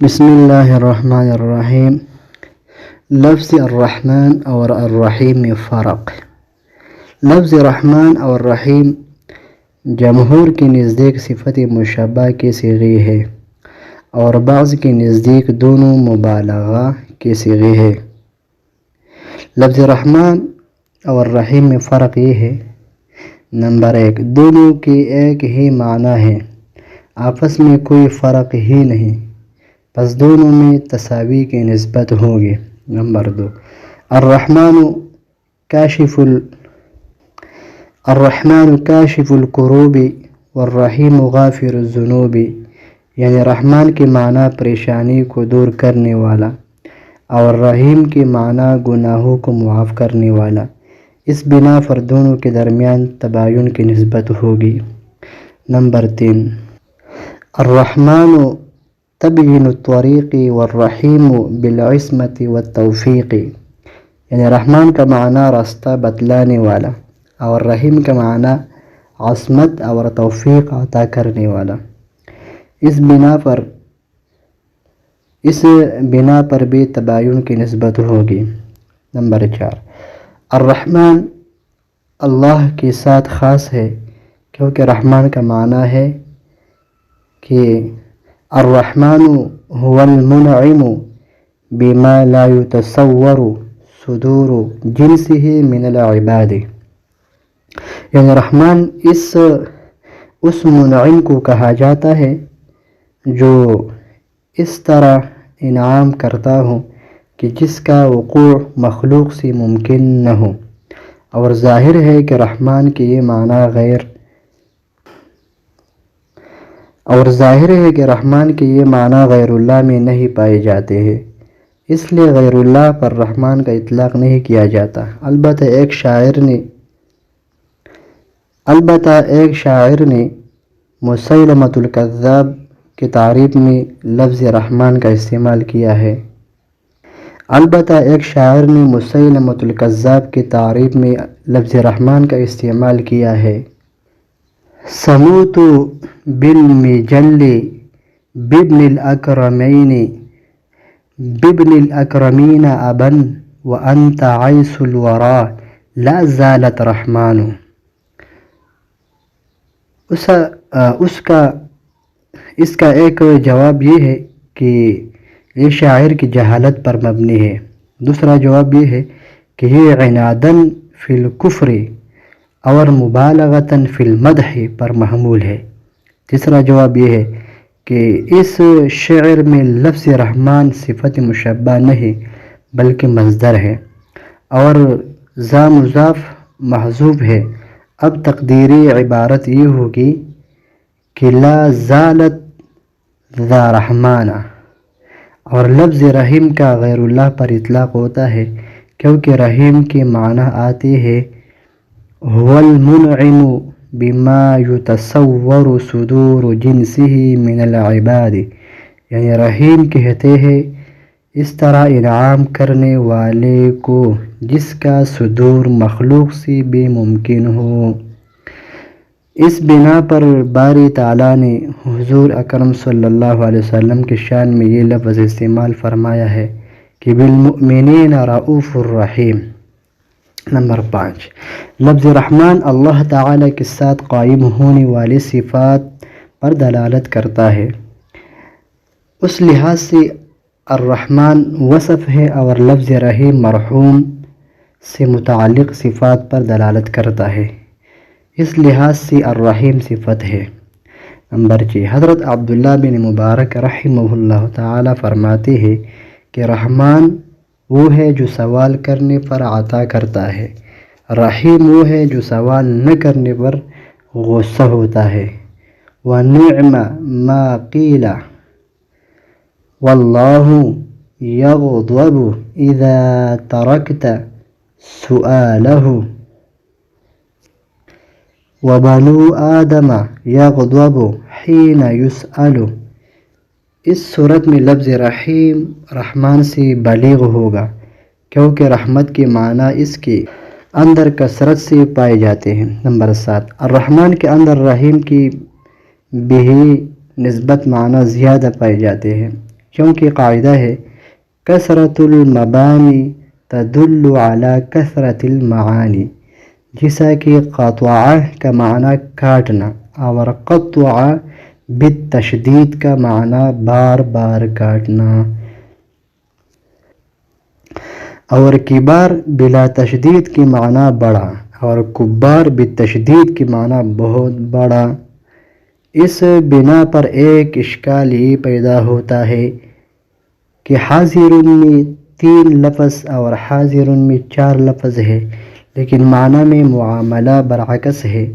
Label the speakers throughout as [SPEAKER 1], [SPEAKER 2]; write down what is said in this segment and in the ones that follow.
[SPEAKER 1] بسم اللہ الرحمن الرحیم۔ لفظ الرحمن اور الرحیم میں فرق۔ لفظ رحمان اور رحیم جمہور کے نزدیک صفت مشبہ کے صیغے ہے اور بعض کے نزدیک دونوں مبالغہ کے صیغے ہے۔ لفظ رحمان اور رحیم میں فرق یہ ہے: نمبر 1، دونوں کے ایک ہی معنی ہے، آپس میں کوئی فرق ہی نہیں، پس دونوں میں تساوی کی نسبت ہوگی۔ نمبر 2، الرحمن کاشف الکروب والرحیم غافر الذنوب، یعنی رحمان کے معنی پریشانی کو دور کرنے والا اور رحیم کے معنی گناہوں کو معاف کرنے والا، اس بنا پر دونوں کے درمیان تباین کی نسبت ہوگی۔ نمبر 3، الرحمن تبیین الطریق والرحیم بالعصمت والتوفیق، یعنی رحمان کا معنی راستہ بتلانے والا اور رحیم کا معنی عصمت اور توفیق عطا کرنے والا، اس بنا پر بھی تباین کی نسبت ہوگی۔ نمبر 4، الرحمن اللہ کے ساتھ خاص ہے، کیونکہ رحمان کا معنی ہے کہ الرحمن هو المنعم بما لا يتصور صدور جنسه من العباد، یعنی رحمان اس منعم کو کہا جاتا ہے جو اس طرح انعام کرتا ہو کہ جس کا وقوع مخلوق سے ممکن نہ ہو، اور ظاہر ہے کہ رحمان کے یہ معنی غیر اللہ میں نہیں پائے جاتے ہیں، اس لیے غیر اللہ پر رحمان کا اطلاق نہیں کیا جاتا۔ البتہ ایک شاعر نے مسیلمۃ الکذاب کی تعریف میں لفظ رحمان کا استعمال کیا ہے۔ سموت بالمجل بابن الاکرمین ابا وانت عیس الورا لا زالت رحمان، اس کا ایک جواب یہ ہے کہ یہ شاعر کی جہالت پر مبنی ہے۔ دوسرا جواب یہ ہے کہ یہ عناداً فی الکفر اور مبالغتاً فی المدح پر محمول ہے۔ تیسرا جواب یہ ہے کہ اس شعر میں لفظ رحمان صفت مشبہ نہیں بلکہ مصدر ہے اور ذا مضاف محذوف ہے۔ اب تقدیری عبارت یہ ہوگی کہ لا زالت ذا رحمان، اور لفظ رحیم کا غیر اللہ پر اطلاق ہوتا ہے کیونکہ رحیم کے معنی آتے ہیں هو المنعم بما يتصور صدور جنسه من العباد، یعنی رحیم کہتے ہیں اس طرح انعام کرنے والے کو جس کا صدور مخلوق سے بھی ممکن ہو۔ اس بنا پر باری تعالیٰ نے حضور اکرم صلی اللہ علیہ وسلم کی شان میں یہ لفظ استعمال فرمایا ہے کہ بالمؤمنین رؤوف الرحیم۔ نمبر 5، لفظ رحمان اللہ تعالیٰ کے ساتھ قائم ہونے والی صفات پر دلالت کرتا ہے، اس لحاظ سے الرحمن وصف ہے اور لفظ رحیم مرحوم سے متعلق صفات پر دلالت کرتا ہے، اس لحاظ سے الرحیم صفت ہے۔ نمبر 6، حضرت عبداللہ بن مبارک رحمہ اللہ تعالیٰ فرماتے ہیں کہ رحمان وہ ہے جو سوال کرنے پر عطا کرتا ہے، رحیم وہ ہے جو سوال نہ کرنے پر غصہ ہوتا ہے۔ وَنِعْمَ مَا قِيلَ وَاللَّهُ يَغْضَبُ إِذَا تَرَكْتَ سُؤَالَهُ وَبَنُو آدَمَ يَغْضَبُ حِينَ يُسْأَلُ، اس صورت میں لفظ رحیم رحمان سے بلیغ ہوگا کیونکہ رحمت کے معنی اس کے اندر کثرت سے پائے جاتے ہیں۔ نمبر 7، الرحمن کے اندر رحیم کی بھی نسبت معنی زیادہ پائے جاتے ہیں کیونکہ قاعدہ ہے کثرت المبانی تدل علی کثرت المعانی، جیسا کہ قطع کا معنی کاٹنا اور قطع بالتشدید کا معنی بار بار کاٹنا، اور کبار بلا تشدید کی معنی بڑا، اور کبار بالتشدید کی معنی بہت بڑا۔ اس بنا پر ایک اشکال یہ پیدا ہوتا ہے کہ حاضر میں 3 لفظ اور حاضر میں 4 لفظ ہے، لیکن معنی میں معاملہ برعکس ہے،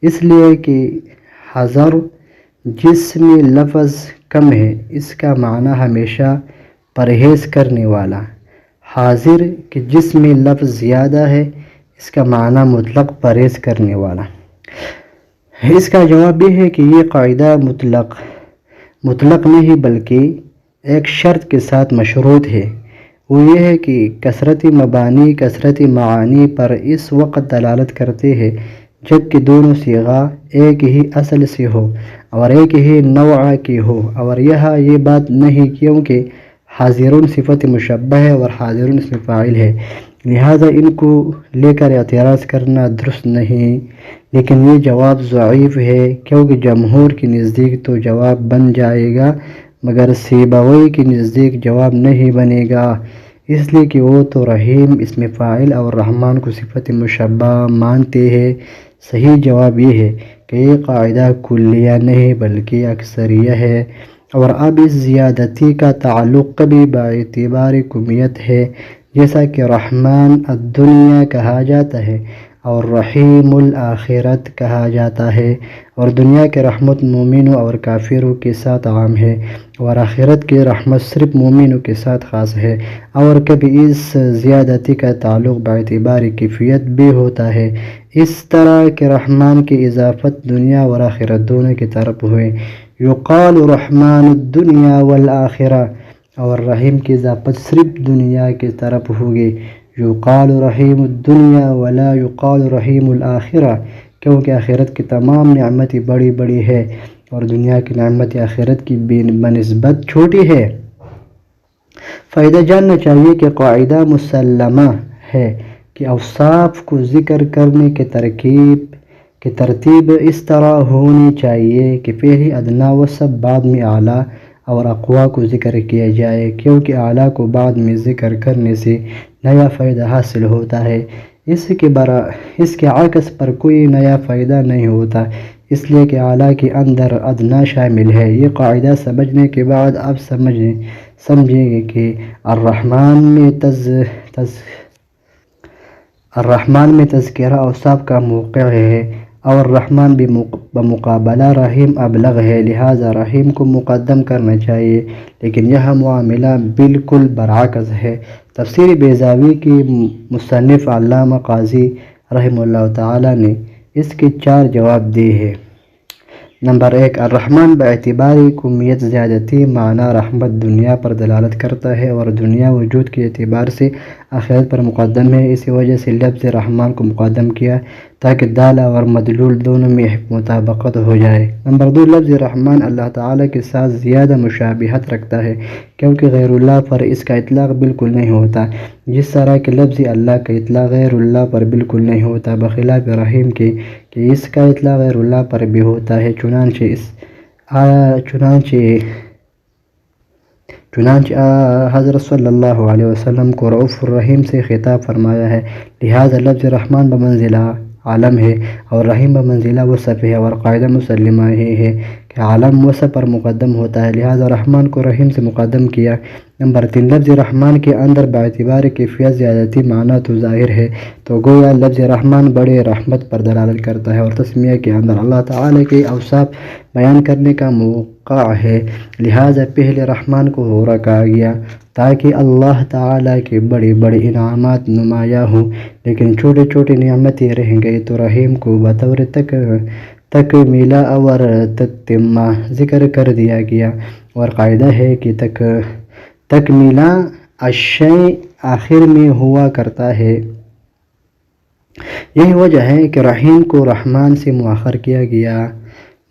[SPEAKER 1] اس لیے کہ حضر جس میں لفظ کم ہے اس کا معنی ہمیشہ پرہیز کرنے والا، حاضر کہ جس میں لفظ زیادہ ہے اس کا معنی مطلق پرہیز کرنے والا۔ اس کا جواب یہ ہے کہ یہ قاعدہ مطلق نہیں بلکہ ایک شرط کے ساتھ مشروط ہے، وہ یہ ہے کہ کثرت مبانی کثرت معانی پر اس وقت دلالت کرتے ہیں جب کہ دونوں صیغہ ایک ہی اصل سے ہو اور ایک ہی نوع کی ہو، اور یہاں یہ بات نہیں کیونکہ حاضرون صفت مشبہ ہے اور حاضرون اسم فاعل ہے، لہذا ان کو لے کر اعتراض کرنا درست نہیں، لیکن یہ جواب ضعیف ہے کیونکہ جمہور کے نزدیک تو جواب بن جائے گا مگر سیبوی کے نزدیک جواب نہیں بنے گا، اس لیے کہ وہ تو رحیم اسم فاعل اور رحمان کو صفت مشبہ مانتے ہیں۔ صحیح جواب یہ ہے کہ یہ قاعدہ کلیہ نہیں بلکہ اکثریہ ہے، اور اب اس زیادتی کا تعلق کبھی باعتبار کمیت ہے، جیسا کہ رحمن الدنیا کہا جاتا ہے اور رحیم الآخرت کہا جاتا ہے، اور دنیا کی رحمت مومنوں اور کافروں کے ساتھ عام ہے اور آخرت کی رحمت صرف مومنوں کے ساتھ خاص ہے، اور کبھی اس زیادتی کا تعلق باعتبار کیفیت بھی ہوتا ہے، اس طرح کہ رحمان کی اضافت دنیا اور آخرت دونوں کی طرف ہوئے، یقال رحمن الدنیا والآخرہ، اور رحیم کی اضافت صرف دنیا کی طرف ہوگی، یقال رحیم الدنیا ولا یقال رحیم الآخرہ، کیونکہ آخرت کی تمام نعمتیں بڑی بڑی ہے اور دنیا کی نعمت آخرت کی بنسبت چھوٹی ہے۔ فائدہ جاننا چاہیے کہ قاعدہ مسلمہ ہے کہ اوصاف کو ذکر کرنے کی ترتیب اس طرح ہونی چاہیے کہ پہلے ادنیٰ وصف بعد میں اعلیٰ اور اقویٰ کو ذکر کیا جائے، کیونکہ اعلیٰ کو بعد میں ذکر کرنے سے نیا فائدہ حاصل ہوتا ہے، اس کے عکس پر کوئی نیا فائدہ نہیں ہوتا، اس لیے کہ اعلیٰ کے اندر ادنیٰ شامل ہے۔ یہ قاعدہ سمجھنے کے بعد اب سمجھیں گے کہ الرحمن میں تذکرہ اوصاف کا موقع ہے، اور رحمان بھی بمقابلہ رحیم ابلغ ہے، لہذا رحیم کو مقدم کرنا چاہیے، لیکن یہ معاملہ بالکل برعکس ہے۔ تفسیر بیضاوی کی مصنف علامہ قاضی رحمہ اللہ تعالی نے اس کے 4 جواب دیے ہیں۔ نمبر 1، الرحمن باعتبار کمیت زیادتی معنی رحمت دنیا پر دلالت کرتا ہے اور دنیا وجود کے اعتبار سے آخرت پر مقدم ہے، اسی وجہ سے لفظ رحمان کو مقدم کیا تاکہ دالہ اور مدلول دونوں میں مطابقت ہو جائے۔ نمبر 2، لفظ رحمان اللہ تعالیٰ کے ساتھ زیادہ مشابہت رکھتا ہے کیونکہ غیر اللہ پر اس کا اطلاق بالکل نہیں ہوتا، جس طرح کہ لفظ اللہ کا اطلاق غیر اللہ پر بالکل نہیں ہوتا، بخلاف رحیم کے کہ اس کا اطلاق غیر اللہ پر بھی ہوتا ہے، چنانچہ حضرت صلی اللہ علیہ وسلم کو رؤوف الرحیم سے خطاب فرمایا ہے، لہذا لفظ رحمان بمنزلہ عالم ہے اور رحیم بمنزلہ وصف ہے، اور قاعدہ مسلمہ یہ ہے کہ عالم وصف پر مقدم ہوتا ہے، لہذا رحمان کو رحیم سے مقدم کیا۔ نمبر 3، لفظ رحمان کے اندر باعتبار کیفیت زیادتی معنی تو ظاہر ہے، تو گویا لفظ رحمان بڑے رحمت پر دلالت کرتا ہے اور تسمیہ کے اندر اللہ تعالیٰ کے اوصاف بیان کرنے کا موقع ہے، لہذا پہلے رحمان کو رکھا گیا تاکہ اللہ تعالیٰ کے بڑے بڑے انعامات نمایاں ہوں، لیکن چھوٹے چھوٹے نعمتیں رہ گئی تو رحیم کو بطور تکمیلہ اور تتمہ ذکر کر دیا گیا، اور قاعدہ ہے کہ تکمیلہ الشیء آخر میں ہوا کرتا ہے۔ یہی وجہ ہے کہ رحیم کو رحمان سے مؤخر کیا گیا۔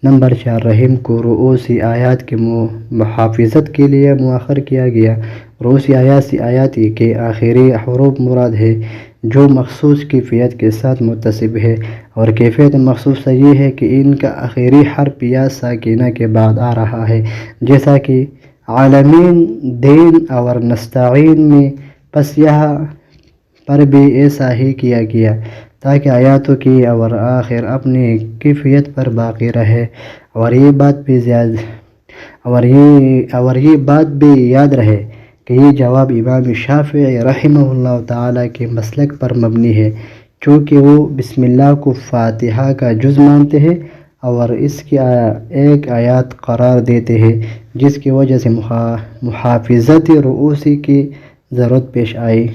[SPEAKER 1] نمبر 4، رحم کو رؤوسی آیات کی محافظت کے لیے مؤخر کیا گیا۔ رؤوسی آیات کے آخری حروف مراد ہے جو مخصوص کیفیت کے ساتھ متصف ہے، اور کیفیت مخصوص یہ ہے کہ ان کا آخری حرف یا ساکنہ کے بعد آ رہا ہے، جیسا کہ عالمین، دین اور نستعین میں۔ پس یہاں پر بھی ایسا ہی کیا گیا تاکہ آیاتوں کی اور آخر اپنی کیفیت پر باقی رہے، اور یہ بات بھی یاد رہے کہ یہ جواب امام شافعی رحمہ اللہ تعالیٰ کے مسلک پر مبنی ہے، چونکہ وہ بسم اللہ کو فاتحہ کا جز مانتے ہیں اور اس کی ایک آیات قرار دیتے ہیں، جس کی وجہ سے محافظت رؤوسی کی ضرورت پیش آئی۔